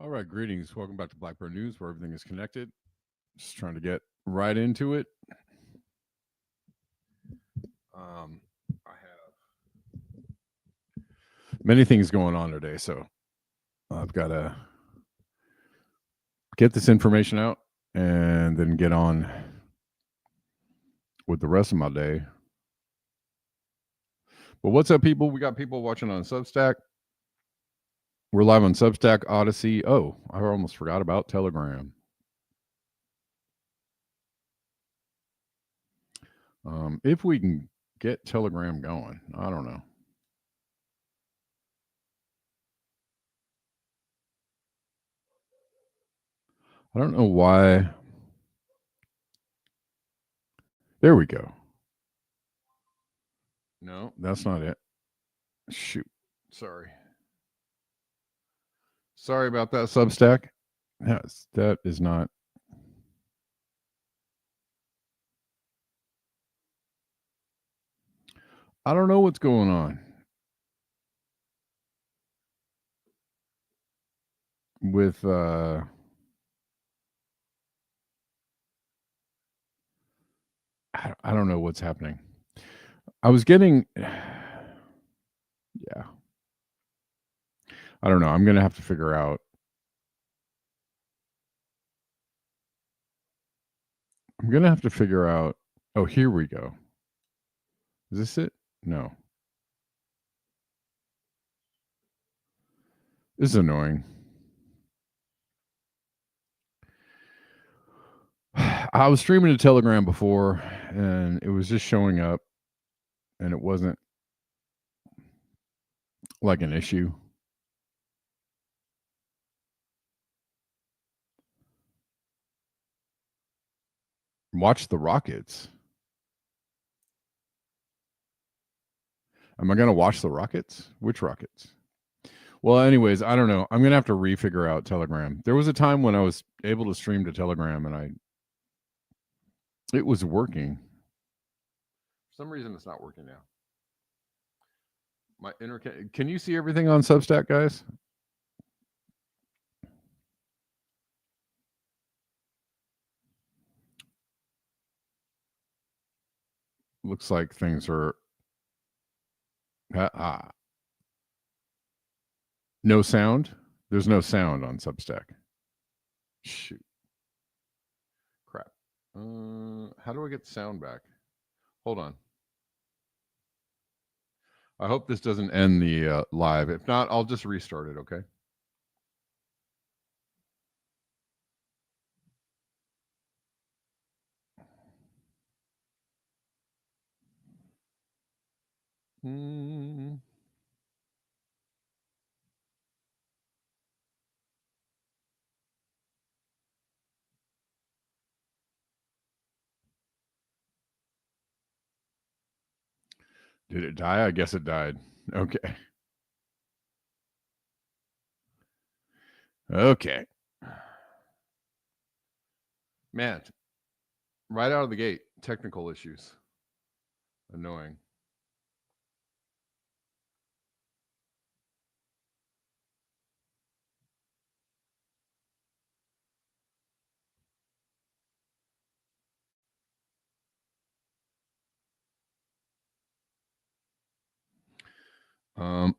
All right, greetings. Welcome back to Blackbird News, where everything is connected. Just trying to get right into it. I have many things going on today, so I've got to get this information out and then get on with the rest of my day. But what's up, people? We got people watching on Substack. We're live on Substack, Odyssey. Oh, I almost forgot about Telegram. If we can get Telegram going, I don't know. I don't know why. There we go. No, that's not it. Shoot. Sorry. Sorry about that, Substack. That is not. I don't know what's going on with I don't know what's happening. I was getting yeah. I don't know. I'm going to have to figure out. Oh, here we go. Is this it? No. This is annoying. I was streaming to Telegram before, and it was just showing up, and it wasn't like an issue. Watch the Rockets. Am I going to watch the Rockets? Which Rockets? Well, anyways, I don't know. I'm going to have to refigure out Telegram. There was a time when I was able to stream to Telegram, and it was working. For some reason, it's not working now. Can you see everything on Substack, guys? looks like things are no sound. There's no sound on Substack. Shoot. Crap. How do I get the sound back? Hold on. I hope this doesn't end the live. If not, I'll just restart it, okay? Did it die? I guess it died. Okay. Okay. Man, right out of the gate, technical issues. Annoying.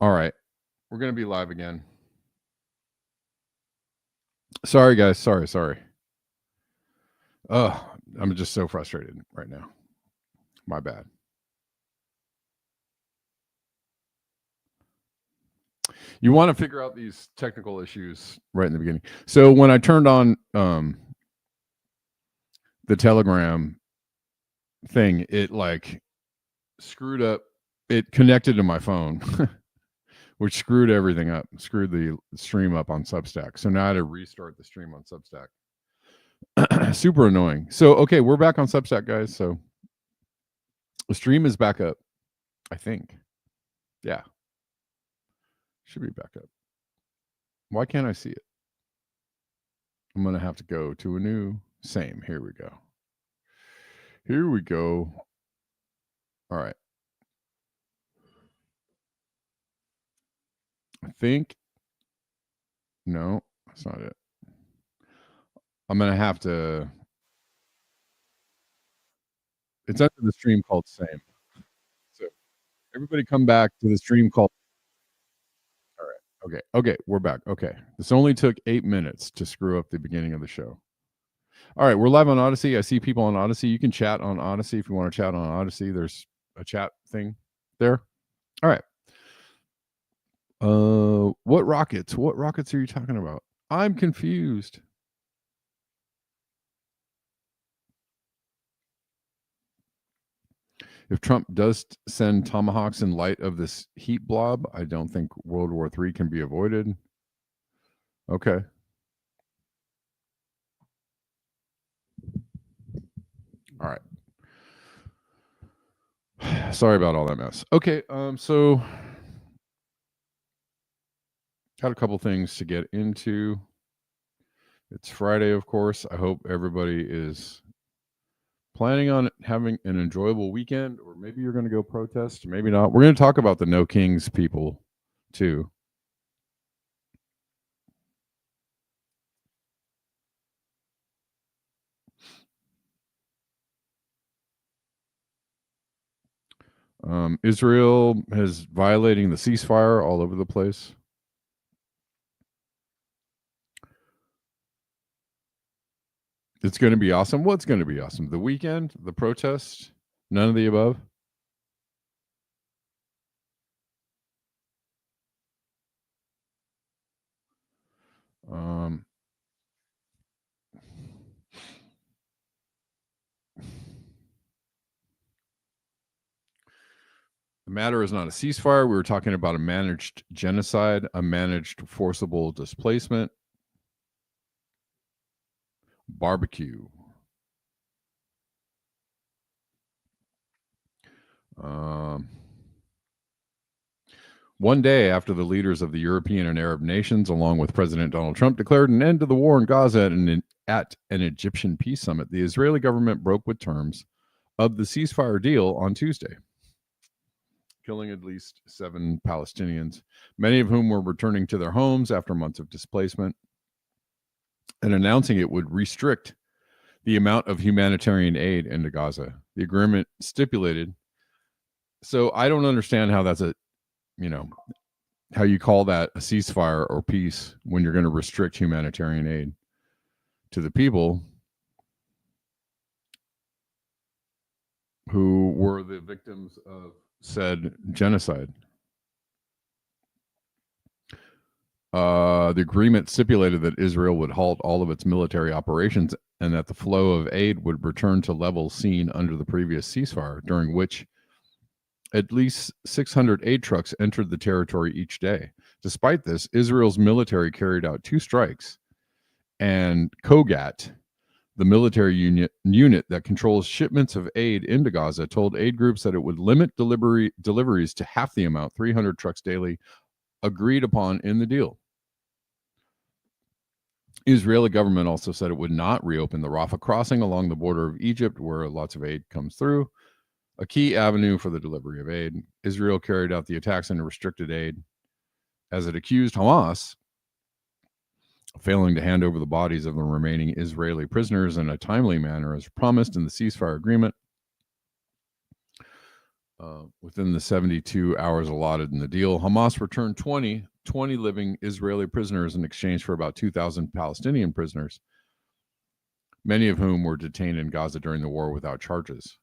All right. We're going to be live again. Sorry, guys. Sorry. I'm just so frustrated right now. My bad. You want to figure out these technical issues right in the beginning. So when I turned on the Telegram thing, it like screwed up. It connected to my phone, which screwed everything up, screwed the stream up on Substack. So now I had to restart the stream on Substack. Super annoying. So, okay, we're back on Substack, guys. So the stream is back up, I think. Yeah. Should be back up. Why can't I see it? I'm going to have to go to a new same. Here we go. All right. I think. No, that's not it. I'm going to have to. It's under the stream called Same. So everybody come back to the stream called. All right. Okay. We're back. Okay. This only took 8 minutes to screw up the beginning of the show. All right. We're live on Odyssey. I see people on Odyssey. You can chat on Odyssey if you want to chat on Odyssey. There's a chat thing there. All right. What rockets? What rockets are you talking about? I'm confused. If Trump does send tomahawks in light of this heat blob, I don't think World War III can be avoided. Okay. All right. Sorry about all that mess. Okay, so got a couple things to get into. It's Friday, of course. I hope everybody is planning on having an enjoyable weekend, or maybe you're going to go protest, maybe not. We're going to talk about the No Kings people too. Israel is violating the ceasefire all over the place. It's going to be awesome. What's going to be awesome? The weekend, the protest, none of the above. The matter is not a ceasefire. We were talking about a managed genocide, a managed forcible displacement, barbecue. One day after the leaders of the European and Arab nations, along with President Donald Trump, declared an end to the war in Gaza at an Egyptian peace summit, the Israeli government broke with terms of the ceasefire deal on Tuesday, killing at least 7 Palestinians, many of whom were returning to their homes after months of displacement, and announcing it would restrict the amount of humanitarian aid into Gaza. The agreement stipulated. So I don't understand how that's how you call that a ceasefire or peace when you're going to restrict humanitarian aid to the people who were the victims of said genocide. The agreement stipulated that Israel would halt all of its military operations and that the flow of aid would return to levels seen under the previous ceasefire, during which at least 600 aid trucks entered the territory each day. Despite this, Israel's military carried out 2 strikes, and Kogat, the military unit that controls shipments of aid into Gaza, told aid groups that it would limit deliveries to half the amount, 300 trucks daily, agreed upon in the deal. Israeli government also said it would not reopen the Rafah crossing along the border of Egypt, where lots of aid comes through, a key avenue for the delivery of aid. Israel carried out the attacks and restricted aid as it accused Hamas of failing to hand over the bodies of the remaining Israeli prisoners in a timely manner as promised in the ceasefire agreement. Within the 72 hours allotted in the deal, Hamas returned 20 living Israeli prisoners in exchange for about 2,000 Palestinian prisoners, many of whom were detained in Gaza during the war without charges.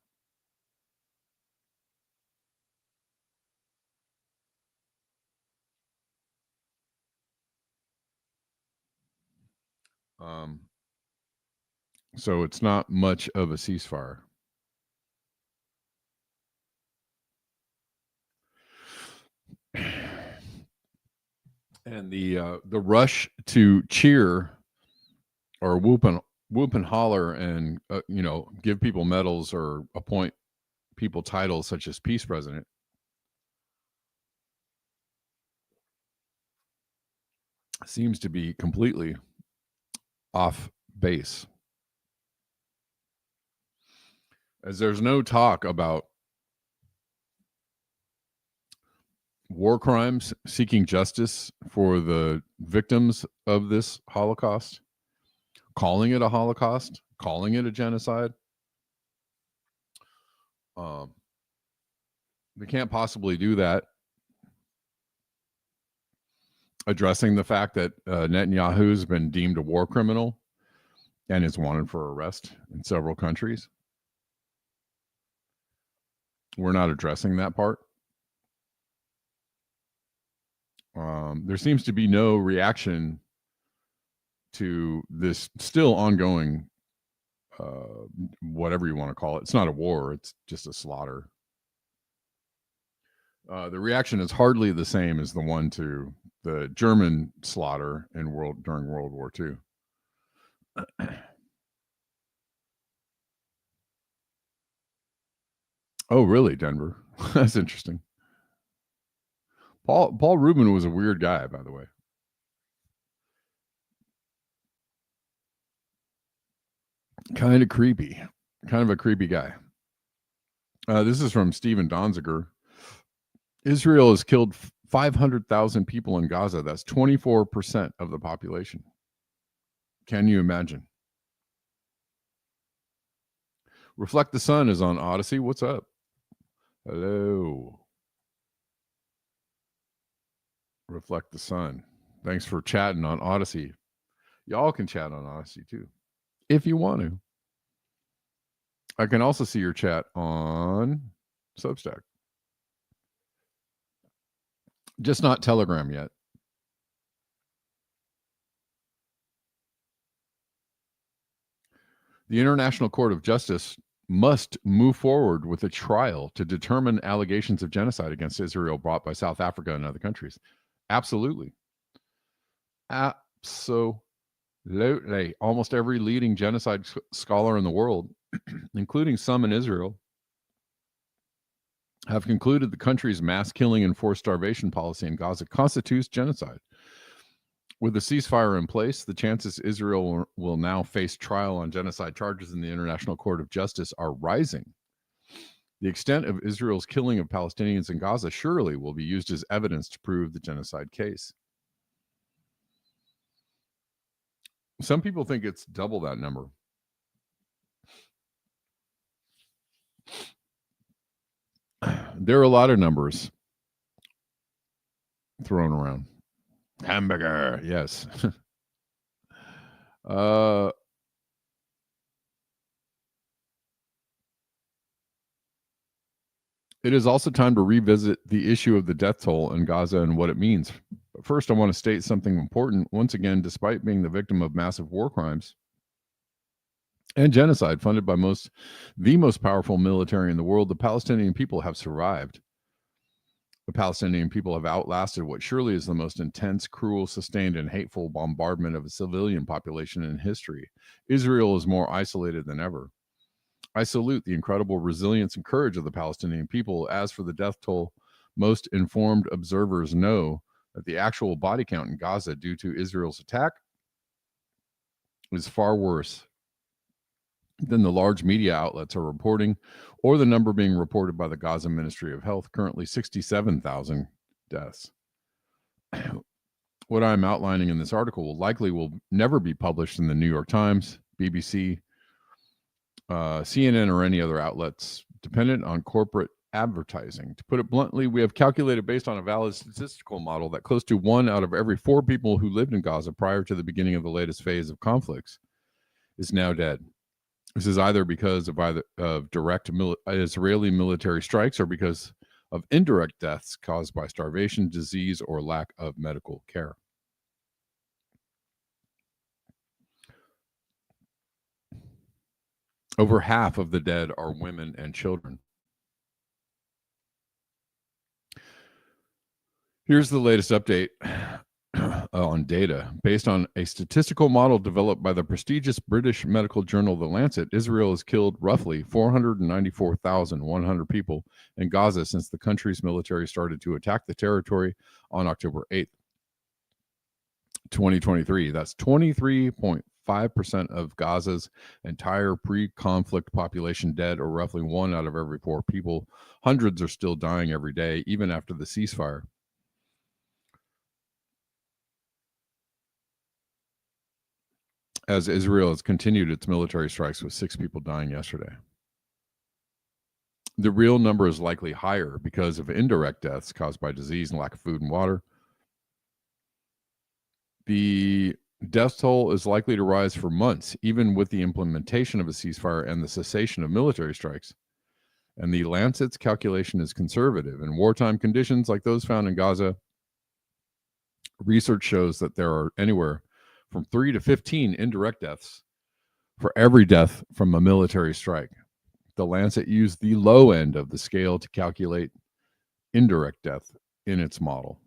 So it's not much of a ceasefire. And the rush to cheer or whoop and holler and give people medals or appoint people titles such as peace president seems to be completely off base, as there's no talk about war crimes, seeking justice for the victims of this Holocaust, calling it a Holocaust, calling it a genocide. They can't possibly do that. Addressing the fact that Netanyahu's been deemed a war criminal and is wanted for arrest in several countries. We're not addressing that part. There seems to be no reaction to this still ongoing, whatever you want to call it. It's not a war, it's just a slaughter. The reaction is hardly the same as the one to the German slaughter during World War II. Oh, really, Denver? That's interesting. Paul Rubin was a weird guy, by the way. Kind of creepy. Kind of a creepy guy. This is from Steven Donziger. Israel has killed 500,000 people in Gaza. That's 24% of the population. Can you imagine? Reflect the Sun is on Odyssey. What's up? Hello. Reflect the Sun. Thanks for chatting on Odyssey. Y'all can chat on Odyssey too, if you want to. I can also see your chat on Substack. Just not Telegram yet. The International Court of Justice must move forward with a trial to determine allegations of genocide against Israel brought by South Africa and other countries. Absolutely. Absolutely. Almost every leading genocide scholar in the world, including some in Israel, have concluded the country's mass killing and forced starvation policy in Gaza constitutes genocide. With the ceasefire in place, the chances Israel will now face trial on genocide charges in the International Court of Justice are rising. The extent of Israel's killing of Palestinians in Gaza surely will be used as evidence to prove the genocide case. Some people think it's double that number. There are a lot of numbers thrown around. Hamburger, yes. It is also time to revisit the issue of the death toll in Gaza and what it means. But first, I want to state something important. Once again, despite being the victim of massive war crimes and genocide funded by the most powerful military in the world, the Palestinian people have survived. The Palestinian people have outlasted what surely is the most intense, cruel, sustained, and hateful bombardment of a civilian population in history. Israel is more isolated than ever. I salute the incredible resilience and courage of the Palestinian people. As for the death toll, most informed observers know that the actual body count in Gaza due to Israel's attack is far worse than the large media outlets are reporting, or the number being reported by the Gaza Ministry of Health, currently 67,000 deaths. What I'm outlining in this article will never be published in the New York Times, BBC, CNN, or any other outlets dependent on corporate advertising. To put it bluntly, we have calculated based on a valid statistical model that close to 1 out of every 4 people who lived in Gaza prior to the beginning of the latest phase of conflicts is now dead. This is either because of direct Israeli military strikes or because of indirect deaths caused by starvation, disease, or lack of medical care. Over half of the dead are women and children. Here's the latest update on data. Based on a statistical model developed by the prestigious British medical journal The Lancet, Israel has killed roughly 494,100 people in Gaza since the country's military started to attack the territory on October 8th, 2023. That's 23.5% of Gaza's entire pre-conflict population dead, or roughly 1 out of every 4 people. Hundreds are still dying every day, even after the ceasefire. As Israel has continued its military strikes, with 6 people dying yesterday. The real number is likely higher because of indirect deaths caused by disease and lack of food and water. The death toll is likely to rise for months, even with the implementation of a ceasefire and the cessation of military strikes. And the Lancet's calculation is conservative. In wartime conditions like those found in Gaza, research shows that there are anywhere from 3 to 15 indirect deaths for every death from a military strike. The Lancet used the low end of the scale to calculate indirect death in its model.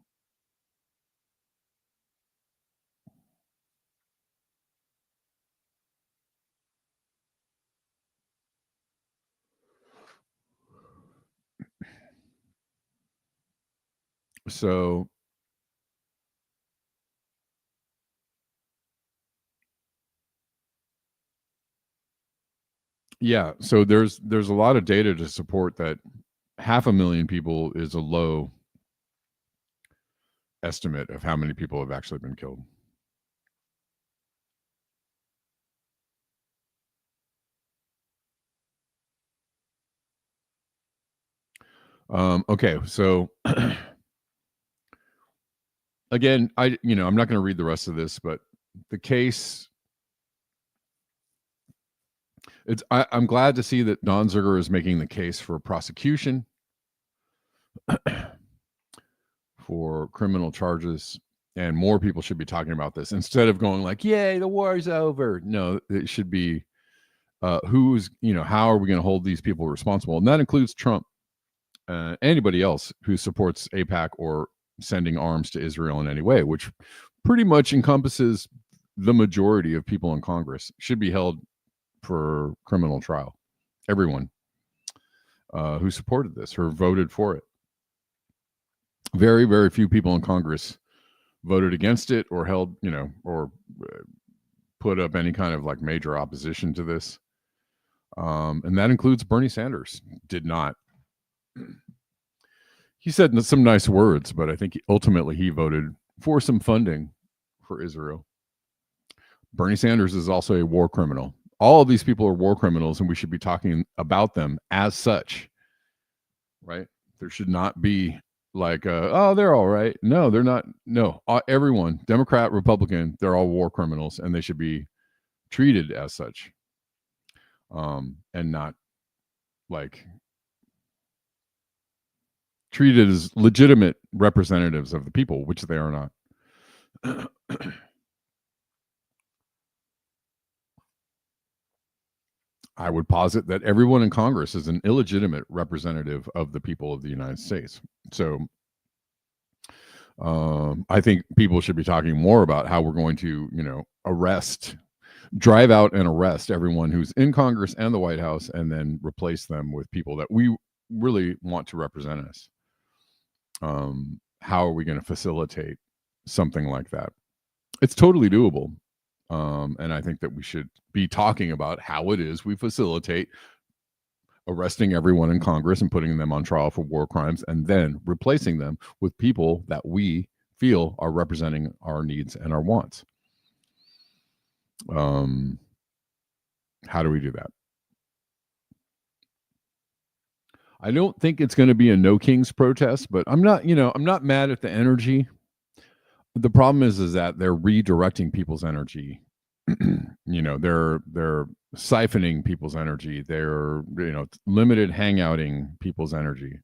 So yeah, so there's a lot of data to support that 500,000 people is a low estimate of how many people have actually been killed. Okay, so again, I'm not going to read the rest of this, but the case, I'm glad to see that Don Zerger is making the case for prosecution for criminal charges, and more people should be talking about this instead of going like, yay, the war is over. No, it should be how are we going to hold these people responsible? And that includes Trump, anybody else who supports AIPAC or sending arms to Israel in any way, which pretty much encompasses the majority of people in Congress, should be held for criminal trial. Everyone who supported this or voted for it. Very, very few people in Congress voted against it or held, or put up any kind of like major opposition to this. And that includes Bernie Sanders. Did not. He said some nice words, but I think ultimately he voted for some funding for Israel. Bernie Sanders is also a war criminal. All of these people are war criminals, and we should be talking about them as such, right? There should not be like, oh, they're all right. No, they're not. No, everyone, Democrat, Republican, they're all war criminals, and they should be treated as such, and not like treated as legitimate representatives of the people, which they are not. I would posit that everyone in Congress is an illegitimate representative of the people of the United States. So I think people should be talking more about how we're going to, drive out and arrest everyone who's in Congress and the White House, and then replace them with people that we really want to represent us. How are we going to facilitate something like that? It's totally doable. And I think that we should be talking about how it is we facilitate arresting everyone in Congress and putting them on trial for war crimes, and then replacing them with people that we feel are representing our needs and our wants. How do we do that? I don't think it's going to be a No Kings protest, but I'm not mad at the energy. The problem is that they're redirecting people's energy. They're siphoning people's energy. They're limited hangouting people's energy.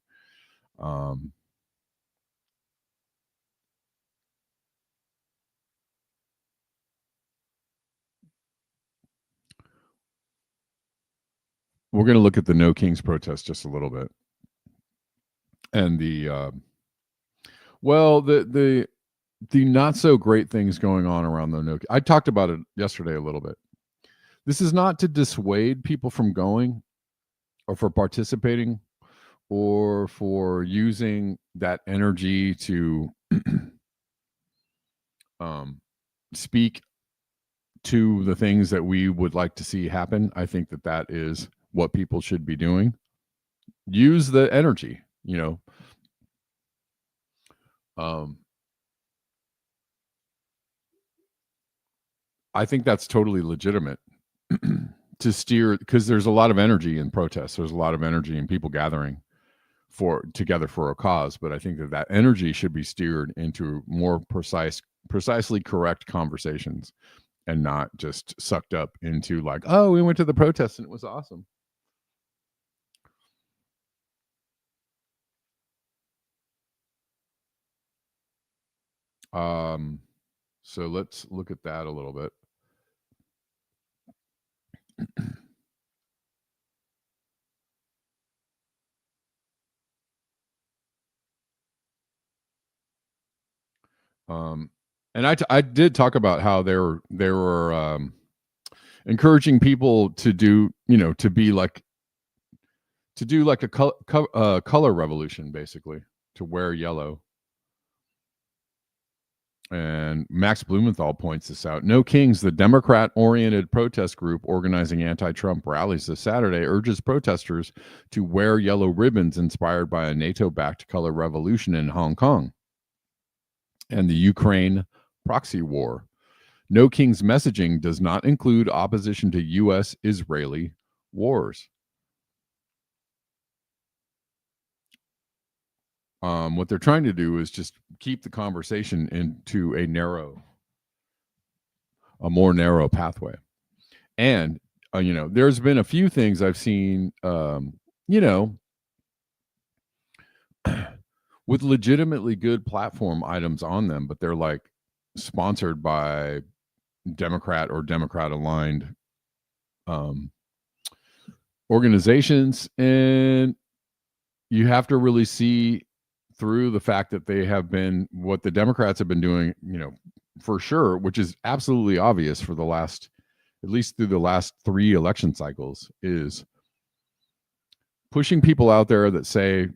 We're going to look at the No Kings protest just a little bit, and the not so great things going on around the No. I talked about it yesterday a little bit. This is not to dissuade people from going, or for participating, or for using that energy to speak to the things that we would like to see happen. I think that is what people should be doing. Use the energy, I think that's totally legitimate to steer, because there's a lot of energy in protests. There's a lot of energy in people gathering together for a cause. But I think that energy should be steered into more precisely correct conversations, and not just sucked up into like, oh, we went to the protest and it was awesome. So let's look at that a little bit. And I did talk about how they were encouraging people to do, to do like a color revolution, basically, to wear yellow. And Max Blumenthal points this out. No Kings, the Democrat-oriented protest group organizing anti-Trump rallies this Saturday, urges protesters to wear yellow ribbons inspired by a NATO-backed color revolution in Hong Kong and the Ukraine proxy war. No King's messaging does not include opposition to U.S.-Israeli wars. What they're trying to do is just keep the conversation into a more narrow pathway. And, there's been a few things I've seen, with legitimately good platform items on them, but they're like sponsored by Democrat or Democrat-aligned organizations. And you have to really see through the fact that they have been, what the Democrats have been doing, for sure, which is absolutely obvious for the last, at least through the last 3 election cycles, is pushing people out there that say,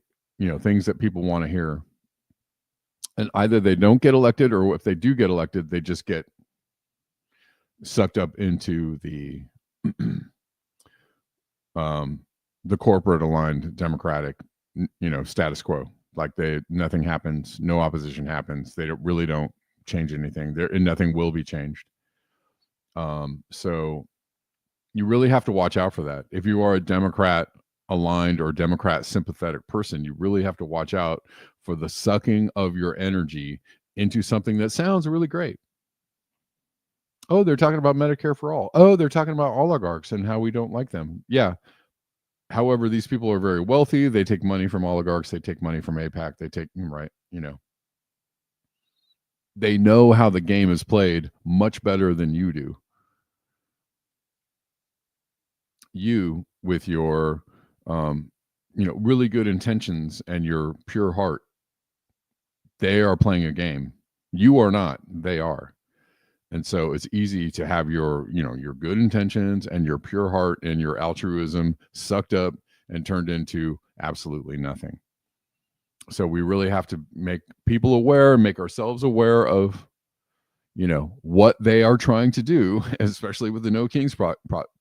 things that people want to hear. And either they don't get elected, or if they do get elected, they just get sucked up into the corporate aligned Democratic, status quo. Like nothing happens, no opposition happens. They really don't change anything. And nothing will be changed. So you really have to watch out for that. If you are a Democrat aligned or Democrat sympathetic person, you really have to watch out for the sucking of your energy into something that sounds really great. Oh, they're talking about Medicare for all. Oh, they're talking about oligarchs and how we don't like them. Yeah. However, these people are very wealthy. They take money from oligarchs. They take money from AIPAC. They take, right, they know how the game is played much better than you do. You, with your, really good intentions and your pure heart, they are playing a game. You are not. They are. And so it's easy to have your good intentions and your pure heart and your altruism sucked up and turned into absolutely nothing. So we really have to make people aware, make ourselves aware of, what they are trying to do, especially with the No Kings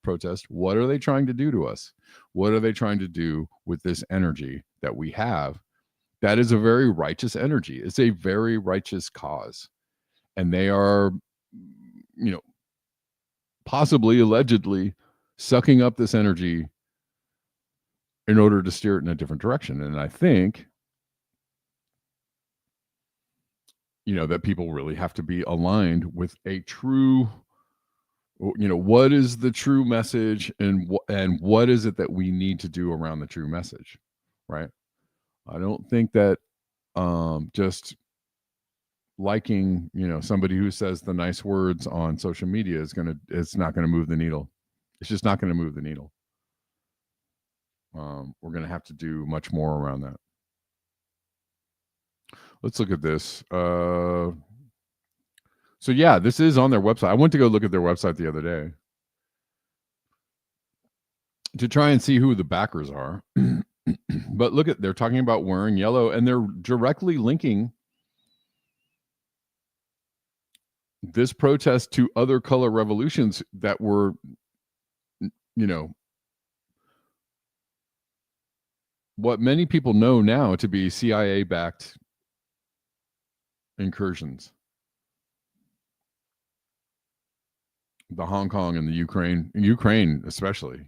protest. What are they trying to do to us? What are they trying to do with this energy that we have? That is a very righteous energy. It's a very righteous cause. And they are, possibly, allegedly, sucking up this energy in order to steer it in a different direction. And I think, that people really have to be aligned with a true, what is the true message, and what is it that we need to do around the true message, right? I don't think that just liking, somebody who says the nice words on social media it's not gonna move the needle. It's just not gonna move the needle. We're gonna have to do much more around that. Let's look at this. So yeah, this is on their website. I went to go look at their website the other day to try and see who the backers are. But look they're talking about wearing yellow, and they're directly linking this protest to other color revolutions that were, what many people know now to be CIA-backed incursions. The Hong Kong and the Ukraine especially,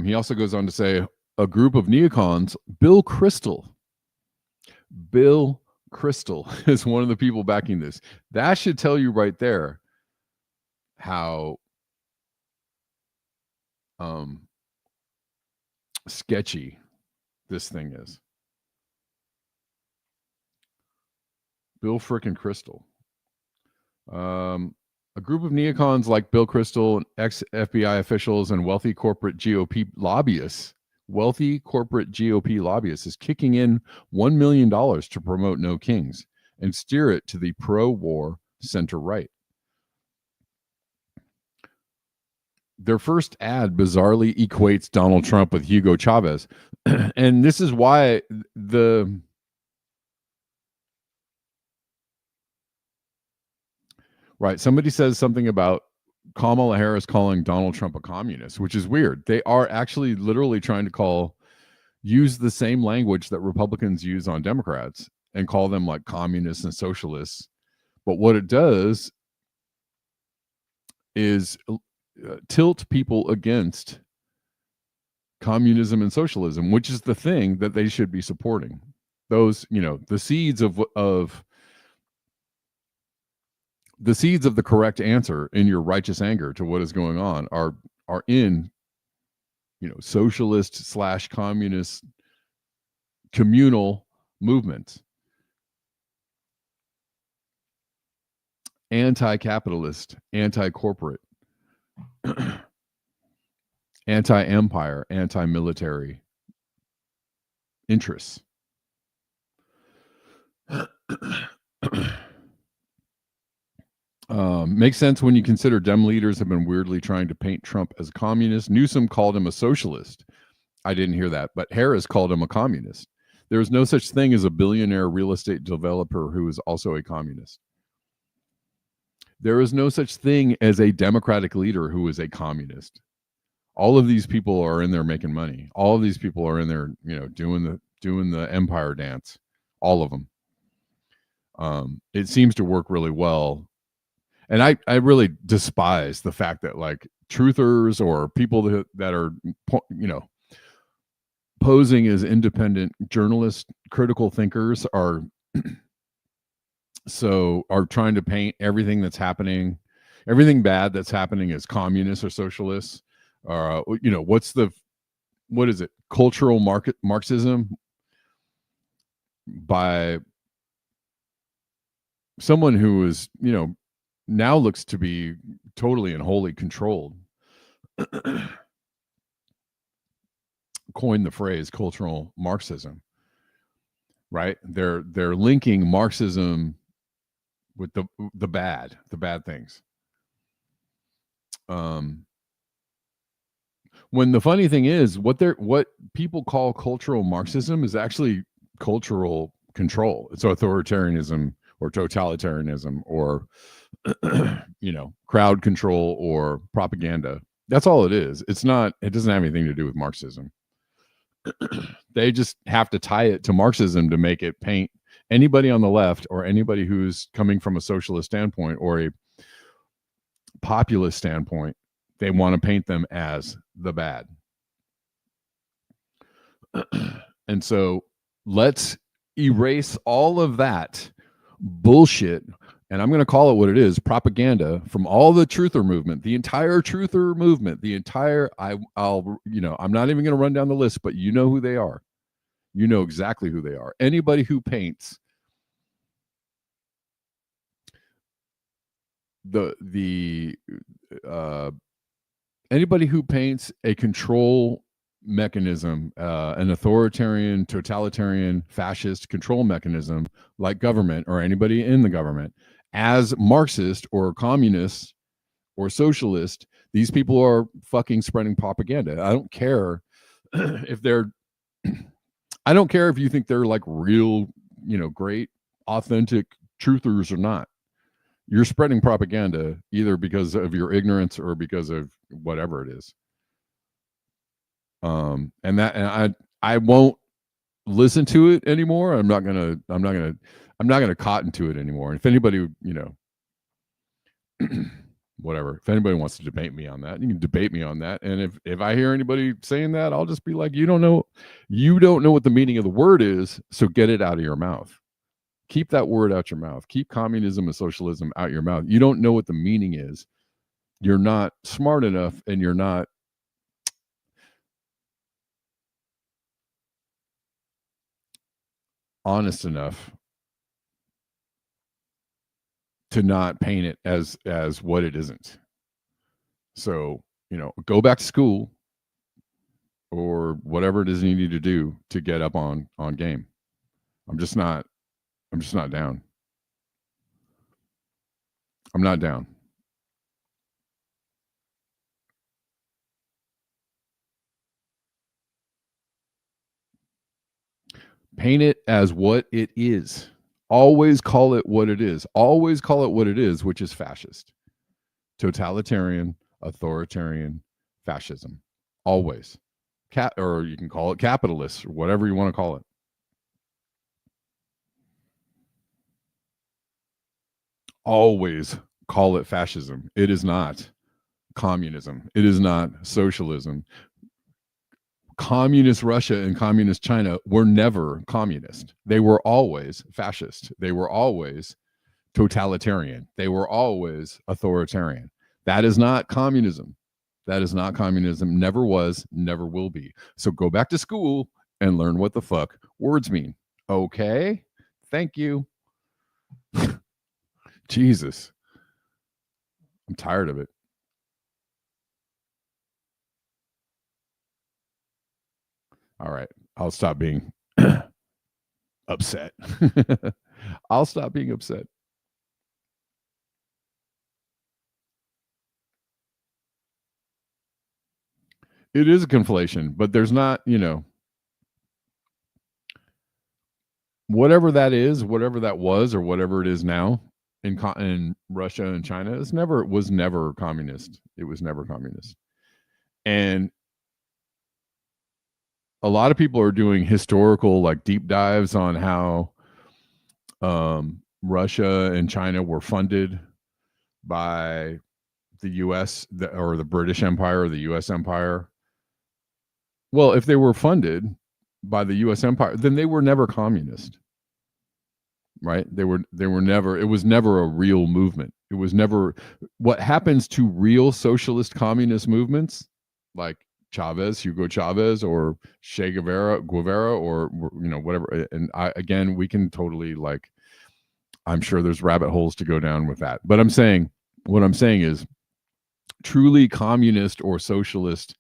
He also goes on to say a group of neocons, Bill Kristol is one of the people backing this. That should tell you right there how sketchy this thing is. Bill frickin' Kristol. A group of neocons like Bill Kristol, ex-FBI officials, and wealthy corporate GOP lobbyists is kicking in $1 million to promote No Kings and steer it to the pro-war center-right. Their first ad bizarrely equates Donald Trump with Hugo Chavez. And this is why somebody says something about Kamala Harris calling Donald Trump a communist, which is weird. They are actually literally trying to use the same language that Republicans use on Democrats and call them like communists and socialists. But what it does is tilt people against communism and socialism, which is the thing that they should be supporting. Those, the seeds of the correct answer in your righteous anger to what is going on are in, socialist / communist communal movements, anti-capitalist, anti-corporate, anti-empire, anti-military interests. Makes sense when you consider Dem leaders have been weirdly trying to paint Trump as a communist. Newsom called him a socialist. I didn't hear that, but Harris called him a communist. There is no such thing as a billionaire real estate developer who is also a communist. There is no such thing as a Democratic leader who is a communist. All of these people are in there making money. All of these people are in there, doing the empire dance. All of them. It seems to work really well. And I really despise the fact that truthers or people that are, posing as independent journalists, critical thinkers are trying to paint everything that's happening, everything bad that's happening as communists or socialists. What is it? Cultural Marxism by someone who is, now looks to be totally and wholly controlled. Coined the phrase cultural Marxism, right? They're linking Marxism with the bad things. When the funny thing is, what people call cultural Marxism is actually cultural control. It's authoritarianism or totalitarianism or crowd control or propaganda. That's all it is. It doesn't have anything to do with Marxism. They just have to tie it to Marxism to make it paint anybody on the left or anybody who's coming from a socialist standpoint or a populist standpoint. They want to paint them as the bad. And so let's erase all of that bullshit, and I'm going to call it what it is, propaganda, from all the truther movement, the entire truther movement, I'm not even going to run down the list, but you know who they are. You know exactly who they are. Anybody who paints anybody who paints a control mechanism, an authoritarian, totalitarian, fascist control mechanism like government or anybody in the government as Marxist or communist or socialist, these people are fucking spreading propaganda. I don't care if you think they're like real, great, authentic truthers or not. You're spreading propaganda either because of your ignorance or because of whatever it is. And I won't listen to it anymore. I'm not gonna cotton to it anymore. And if anybody, whatever, if anybody wants to debate me on that, you can debate me on that. And if I hear anybody saying that, I'll just be like, you don't know what the meaning of the word is, so get it out of your mouth. Keep that word out your mouth. Keep communism and socialism out your mouth. You don't know what the meaning is. You're not smart enough, and you're not honest enough to not paint it as what it isn't. So, go back to school or whatever it is you need to do to get up on game. I'm just not down. I'm not down. Paint it as what it is. Always call it what it is. Always call it what it is, which is fascist, totalitarian, authoritarian, fascism. Always. Or you can call it capitalist or whatever you want to call it. Always call it fascism. It is not communism. It is not socialism. Communist Russia and communist China were never communist. They were always fascist. They were always totalitarian. They were always authoritarian. That is not communism. That is not communism. Never was, never will be. So go back to school and learn what the fuck words mean. Okay? Thank you. Jesus. I'm tired of it. All right. I'll stop being upset. I'll stop being upset. It is a conflation, but there's not, whatever that is, whatever that was, or whatever it is now in Russia and China, was never communist. It was never communist. And a lot of people are doing historical like deep dives on how Russia and China were funded by the U.S. or the British Empire or the U.S. Empire. Well, if they were funded by the U.S. Empire, then they were never communist, right? They were never. It was never a real movement. It was never. What happens to real socialist communist movements, like Hugo Chavez, or Che Guevara, or whatever. And again, we can totally like. I'm sure there's rabbit holes to go down with that, but what I'm saying is, truly communist or socialist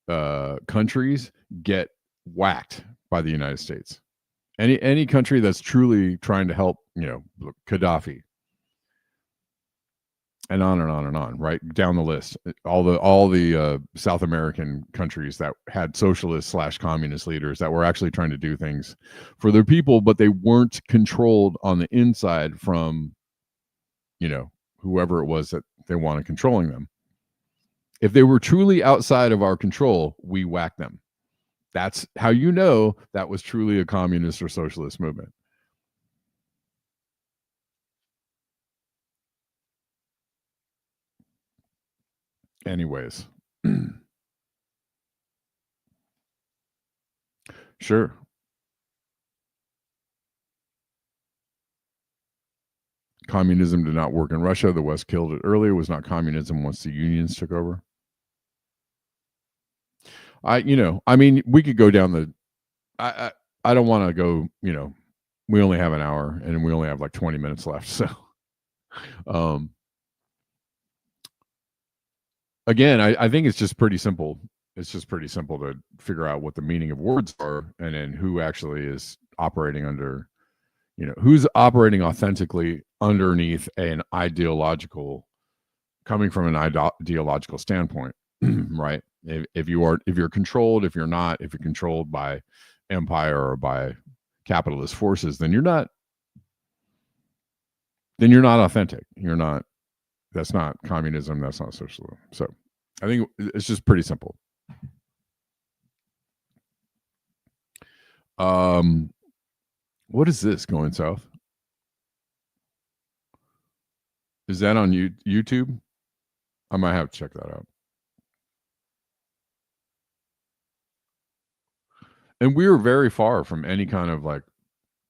countries get whacked by the United States. Any country that's truly trying to help, Gaddafi, and on and on and on, right down the list. All the South American countries that had socialist / communist leaders that were actually trying to do things for their people, but they weren't controlled on the inside from, whoever it was that they wanted controlling them. If they were truly outside of our control, we whack them. That's how that was truly a communist or socialist movement. Anyways. Sure. Communism did not work in Russia. The West killed it early. It was not communism once the unions took over. We could go down the. I don't want to go. We only have an hour, and we only have like 20 minutes left. So, again, I think it's just pretty simple. It's just pretty simple to figure out what the meaning of words are, and then who actually is operating under. Who's operating authentically underneath an ideological, coming from an ideological standpoint, right? If you're controlled, if you're controlled by empire or by capitalist forces, then you're not authentic. That's not communism. That's not socialism. So I think it's just pretty simple. What is this going south? Is that on YouTube? I might have to check that out. And we are very far from any kind of like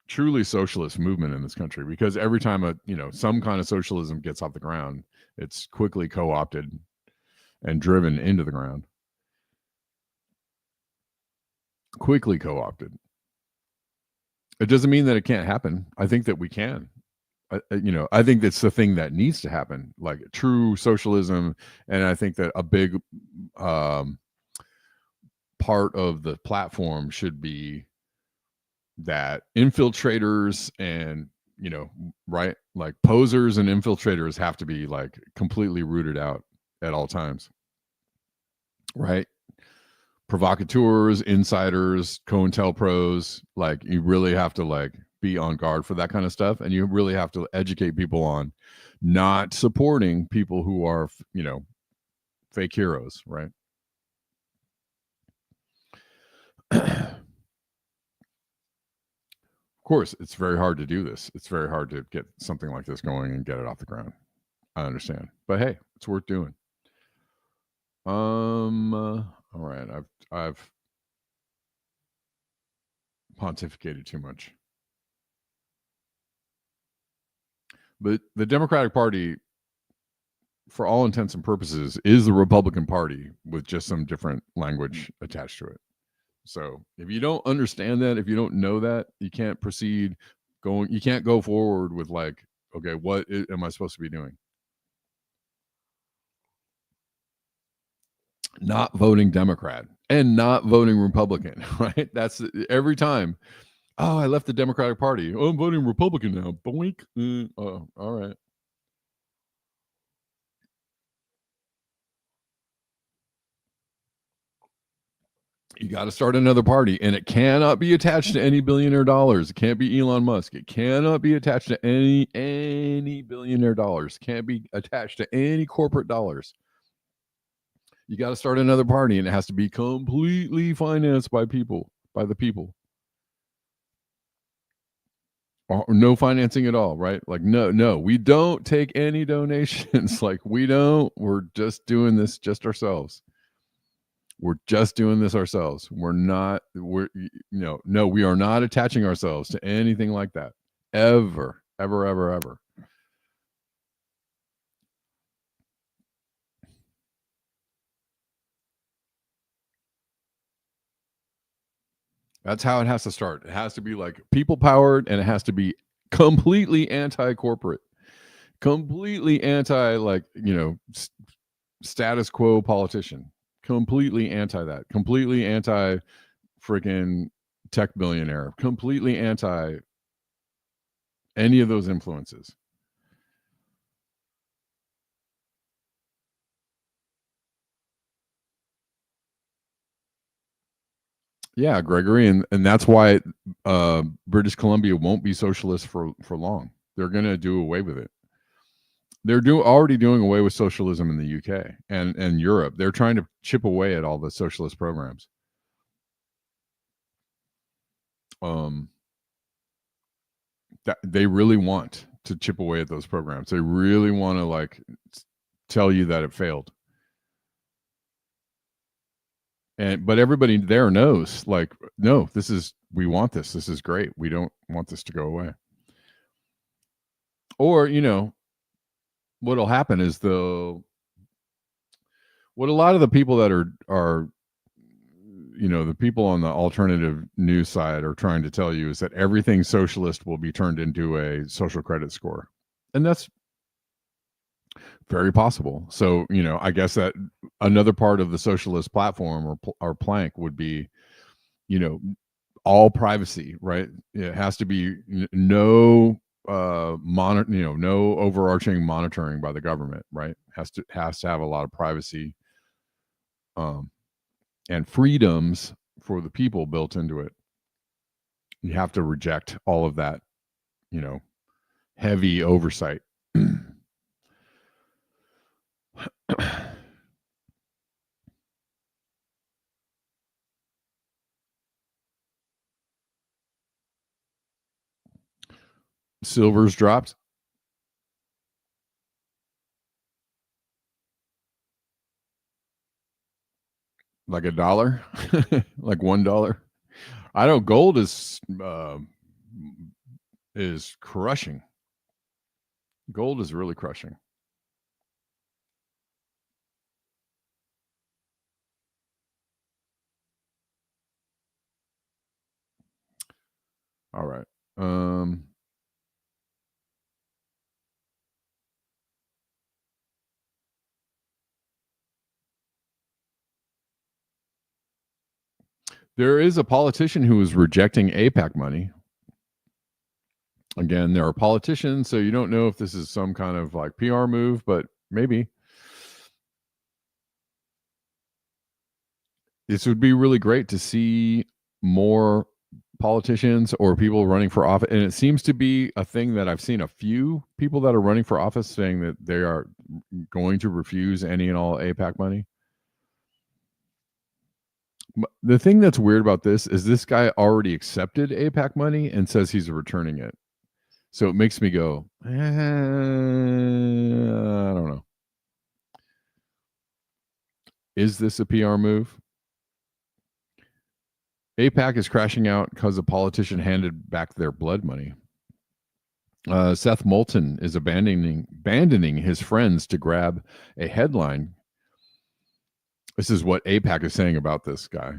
truly socialist movement in this country, because every time some kind of socialism gets off the ground, it's quickly co-opted and driven into the ground. Quickly co-opted. It doesn't mean that it can't happen. I think that we can. I think that's the thing that needs to happen, like true socialism. And I think that a big part of the platform should be that infiltrators and, right, like posers and infiltrators have to be like completely rooted out at all times, right? Provocateurs, insiders, COINTELPROs, like you really have to like be on guard for that kind of stuff, and you really have to educate people on not supporting people who are, fake heroes, right? Of course, it's very hard to do this. It's very hard to get something like this going and get it off the ground. I understand, but hey, it's worth doing. All right, I've pontificated too much. But the Democratic Party, for all intents and purposes, is the Republican Party with just some different language attached to it. So if you don't understand that, if you don't know that, you can't proceed going. You can't go forward with like, okay, what am I supposed to be doing? Not voting Democrat and not voting Republican, right? That's every time. Oh, I left the Democratic Party. Oh, I'm voting Republican now. Boink. Oh, all right. You got to start another party, and it cannot be attached to any billionaire dollars. It can't be Elon Musk. It cannot be attached to any billionaire dollars. It can't be attached to any corporate dollars. You got to start another party, and it has to be completely financed by the people. or no financing at all, right? Like, no, we don't take any donations. Like, we're just doing this just ourselves. We're just doing this ourselves. No, we are not attaching ourselves to anything like that. Ever, ever, ever, ever. That's how it has to start. It has to be like people powered, and it has to be completely anti-corporate, completely anti, like, status quo politician, completely anti that, completely anti freaking tech billionaire, completely anti any of those influences. Yeah, Gregory, and that's why British Columbia won't be socialist for long. They're going to do away with it. They're already doing away with socialism in the UK and Europe. They're trying to chip away at all the socialist programs. That they really want to chip away at those programs. They really want to, like, tell you that it failed. But everybody there knows, like, no, we want this. This is great. We don't want this to go away. Or, what'll happen is what a lot of the people that are the people on the alternative news side are trying to tell you is that everything socialist will be turned into a social credit score. And that's very possible. So, I guess that another part of the socialist platform or plank would be, all privacy, right? It has to be no no overarching monitoring by the government, right? Has to have a lot of privacy and freedoms for the people built into it. You have to reject all of that, heavy oversight. Silver's dropped. Like $1, like $1. I know gold is crushing. Gold is really crushing. All right. There is a politician who is rejecting APAC money. Again, there are politicians, so you don't know if this is some kind of like PR move, but maybe. This would be really great to see more politicians or people running for office. And it seems to be a thing that I've seen a few people that are running for office saying that they are going to refuse any and all APAC money. The thing that's weird about this guy already accepted APAC money and says he's returning it. So it makes me go, I don't know. Is this a PR move? APAC is crashing out because a politician handed back their blood money. Seth Moulton is abandoning his friends to grab a headline. This is what APAC is saying about this guy.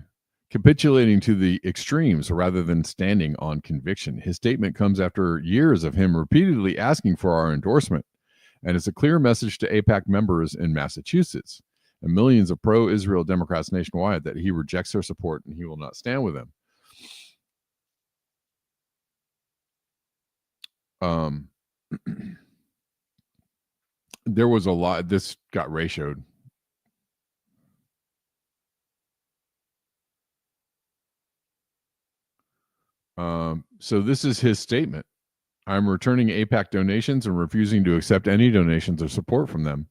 Capitulating to the extremes rather than standing on conviction. His statement comes after years of him repeatedly asking for our endorsement, and it's a clear message to APAC members in Massachusetts and millions of pro-Israel Democrats nationwide that he rejects their support and he will not stand with them. There was a lot. This got ratioed. So this is his statement. I'm returning APAC donations and refusing to accept any donations or support from them.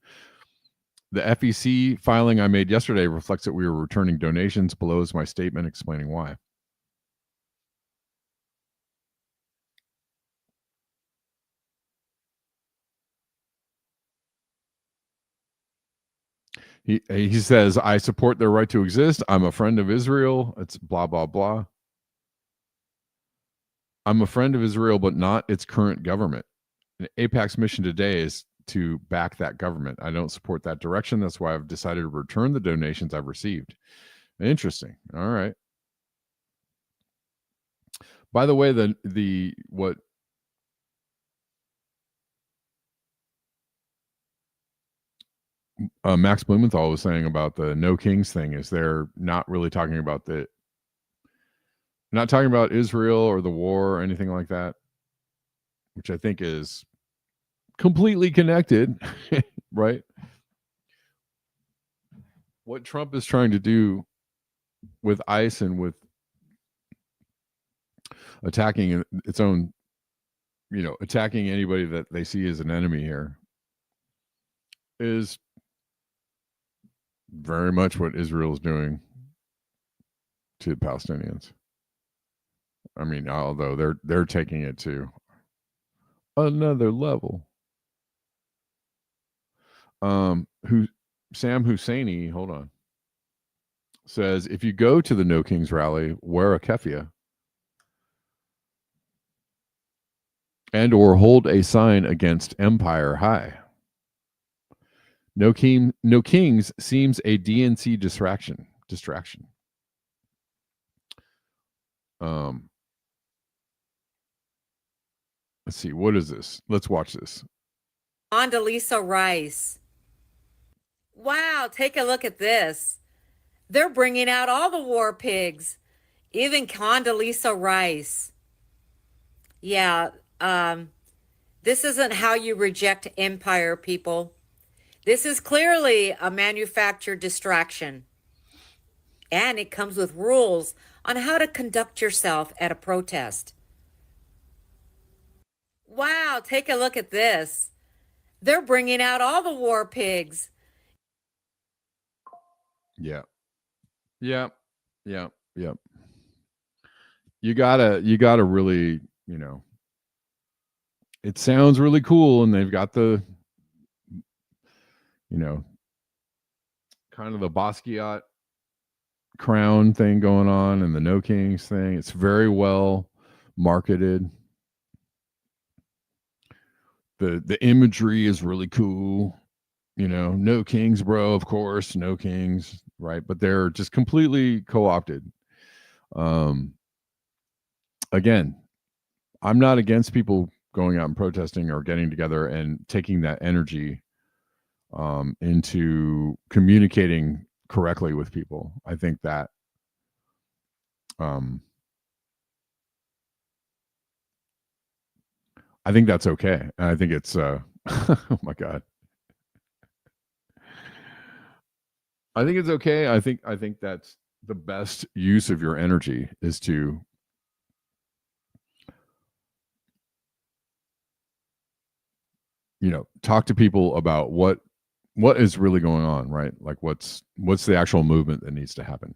The FEC filing I made yesterday reflects that we are returning donations. Below is my statement explaining why. He says, I support their right to exist. I'm a friend of Israel. It's blah, blah, blah. I'm a friend of Israel, but not its current government. And AIPAC's mission today is to back that government. I don't support that direction. That's why I've decided to return the donations I've received. Interesting. All right. By the way, what Max Blumenthal was saying about the No Kings thing is they're not really talking about not talking about Israel or the war or anything like that, which I think is completely connected, right? What Trump is trying to do with ICE and with attacking its own, attacking anybody that they see as an enemy here is very much what Israel is doing to the Palestinians. I mean, although they're taking it to another level. Who Sam Husseini, hold on, says if you go to the No Kings rally, wear a keffiyeh and or hold a sign against Empire High. No Kings seems a DNC distraction. Let's see, what is this? Let's watch this. Condoleezza Rice. Wow, take a look at this. They're bringing out all the war pigs, even Condoleezza Rice. Yeah, this isn't how you reject empire, people. This is clearly a manufactured distraction. And it comes with rules on how to conduct yourself at a protest. Wow, take a look at this. They're bringing out all the war pigs. Yeah. You gotta really, it sounds really cool, and they've got the, kind of the Basquiat crown thing going on and the No Kings thing. It's very well marketed. The imagery is really cool. No Kings, bro, of course, no Kings, right? But they're just completely co-opted. Again, I'm not against people going out and protesting or getting together and taking that energy into communicating correctly with people. I think that I think that's okay. I think it's oh my god. I think it's okay. I think that's the best use of your energy is to talk to people about what is really going on, right? Like what's the actual movement that needs to happen.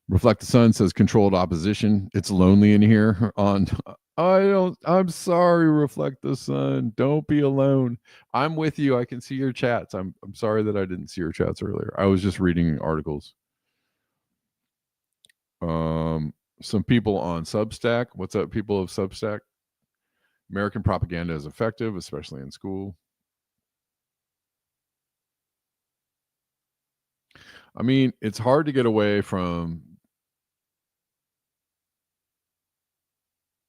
Reflect the Sun says controlled opposition. It's lonely in here on I'm sorry, Reflect the Sun. Don't be alone. I'm with you. I can see your chats. I'm sorry that I didn't see your chats earlier. I was just reading articles. Some people on Substack. What's up, people of Substack? American propaganda is effective, especially in school. I mean, it's hard to get away from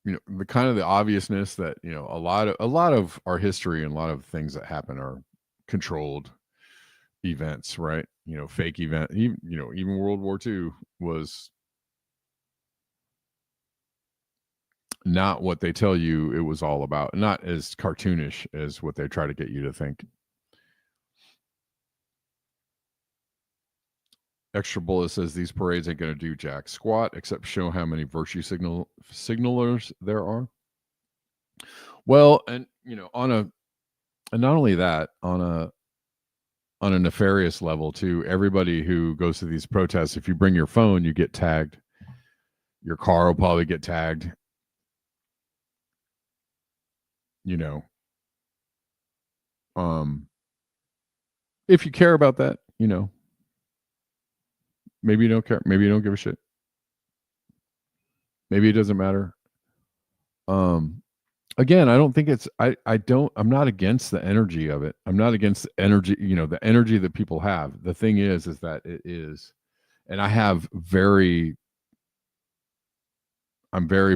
the kind of the obviousness that a lot of our history and a lot of things that happen are controlled events, right? Fake event. Even World War II was not what they tell you it was all about, not as cartoonish as what they try to get you to think. Extra Bullet says these parades ain't going to do jack squat except show how many virtue signalers there are. Well, and and not only that, on a nefarious level too, everybody who goes to these protests, if you bring your phone, you get tagged. Your car will probably get tagged. Um if you care about that, maybe you don't care. Maybe you don't give a shit. Maybe it doesn't matter. Again, I don't think it's I'm not against the energy of it. I'm not against the energy, the energy that people have. The thing is that it is, and I'm very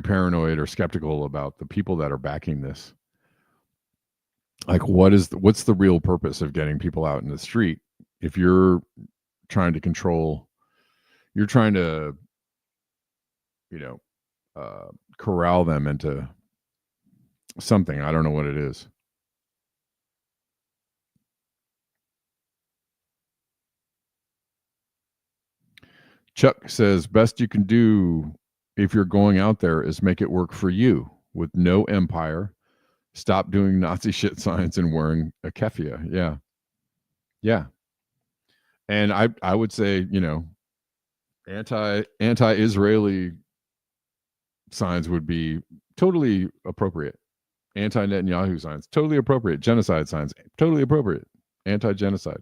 paranoid or skeptical about the people that are backing this. Like, what's the real purpose of getting people out in the street if you're trying to control, you're trying to, corral them into something. I don't know what it is. Chuck says, best you can do if you're going out there is make it work for you with no empire. Stop doing Nazi shit signs and wearing a keffiyeh. Yeah. Yeah. And I would say, anti-Israeli signs would be totally appropriate. Anti-Netanyahu signs, totally appropriate. Genocide signs, totally appropriate. Anti-genocide.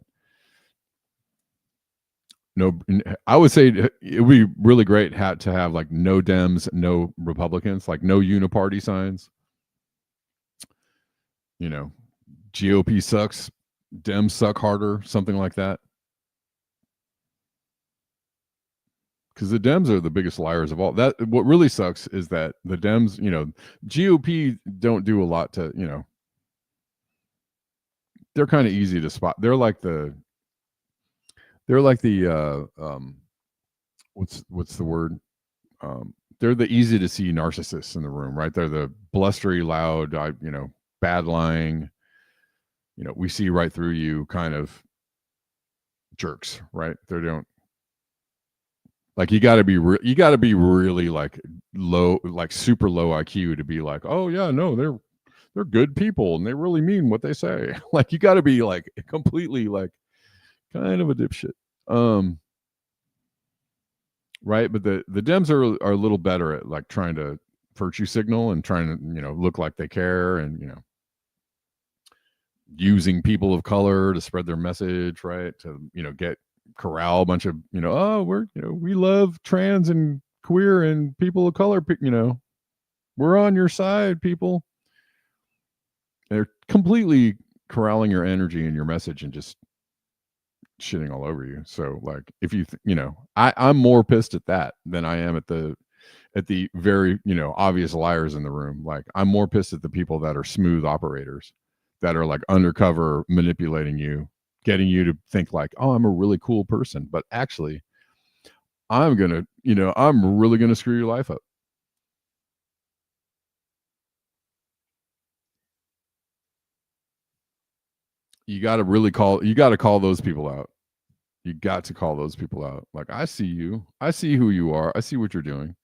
No, I would say it would be really great to have like no Dems, no Republicans, like no uniparty signs. GOP sucks, Dems suck harder, something like that. Because the Dems are the biggest liars of all. That what really sucks is that the Dems, GOP don't do a lot to, they're kind of easy to spot. They're like the what's the word? They're the easy to see narcissists in the room, right? They're the blustery, loud, bad lying, we see right through you kind of jerks, right? They don't, like, you got to be really like low, like super low IQ to be like, oh yeah, no, they're good people and they really mean what they say. Like, you got to be like completely like kind of a dipshit. Right, but the Dems are a little better at like trying to virtue signal and trying to look like they care, and using people of color to spread their message, right? To get corral a bunch of oh, we're we love trans and queer and people of color, we're on your side, people. They're completely corralling your energy and your message and just shitting all over you. So like, if you I'm more pissed at that than I am at the very obvious liars in the room. Like, I'm more pissed at the people that are smooth operators, that are like undercover manipulating you, getting you to think like, oh, I'm a really cool person, but actually I'm really gonna screw your life up. You got to call those people out. You got to call those people out. Like, I see you. I see who you are. I see what you're doing.